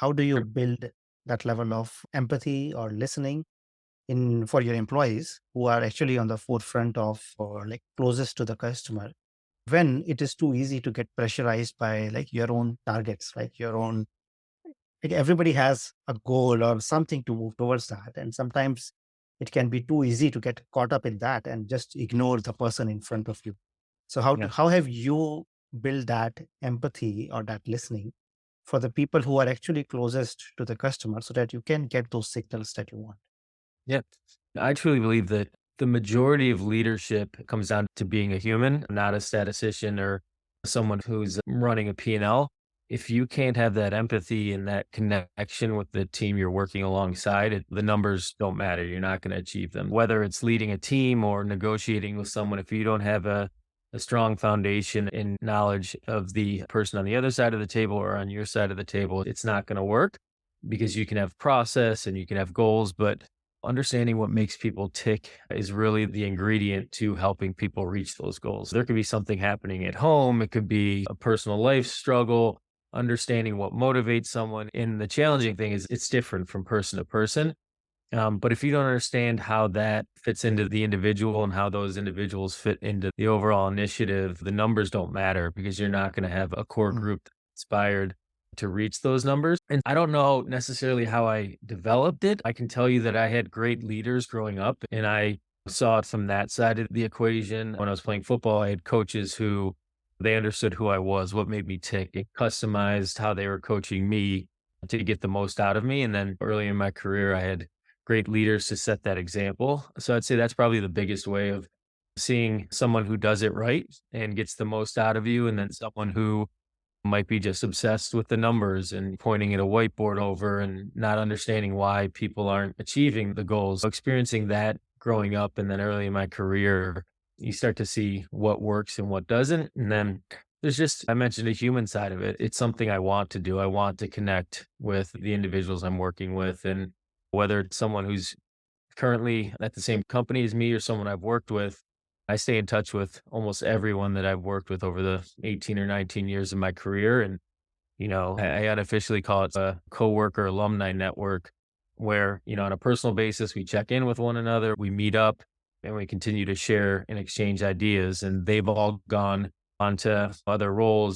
How do you Sure. build that level of empathy or listening in for your employees who are actually on the forefront of or like closest to the customer when it is too easy to get pressurized by like your own targets, like your own like everybody has a goal or something to move towards that. And sometimes it can be too easy to get caught up in that and just ignore the person in front of you. So Yeah. how have you built that empathy or that listening for the people who are actually closest to the customer so that you can get those signals that you want? Yeah. I truly believe that the majority of leadership comes down to being a human, not a statistician or someone who's running a P&L. If you can't have that empathy and that connection with the team you're working alongside, the numbers don't matter. You're not going to achieve them. Whether it's leading a team or negotiating with someone, if you don't have a strong foundation in knowledge of the person on the other side of the table or on your side of the table, it's not going to work because you can have process and you can have goals, but understanding what makes people tick is really the ingredient to helping people reach those goals. There could be something happening at home, it could be a personal life struggle, understanding what motivates someone. And the challenging thing is it's different from person to person. But if you don't understand how that fits into the individual and how those individuals fit into the overall initiative, the numbers don't matter because you're not going to have a core Mm. group that's inspired to reach those numbers. And I don't know necessarily how I developed it. I can tell you that I had great leaders growing up and I saw it from that side of the equation. When I was playing football, I had coaches who they understood who I was, what made me tick, and customized how they were coaching me to get the most out of me. And then early in my career, I had great leaders to set that example. So I'd say that's probably the biggest way of seeing someone who does it right and gets the most out of you, and then someone who might be just obsessed with the numbers and pointing at a whiteboard over and not understanding why people aren't achieving the goals. Experiencing that growing up and then early in my career, you start to see what works and what doesn't. And then there's just, I mentioned a human side of it. It's something I want to do. I want to connect with the individuals I'm working with. And whether it's someone who's currently at the same company as me or someone I've worked with, I stay in touch with almost everyone that I've worked with over the 18 or 19 years of my career. And, I unofficially call it a coworker alumni network where, on a personal basis, we check in with one another, we meet up, and we continue to share and exchange ideas. And they've all gone on to other roles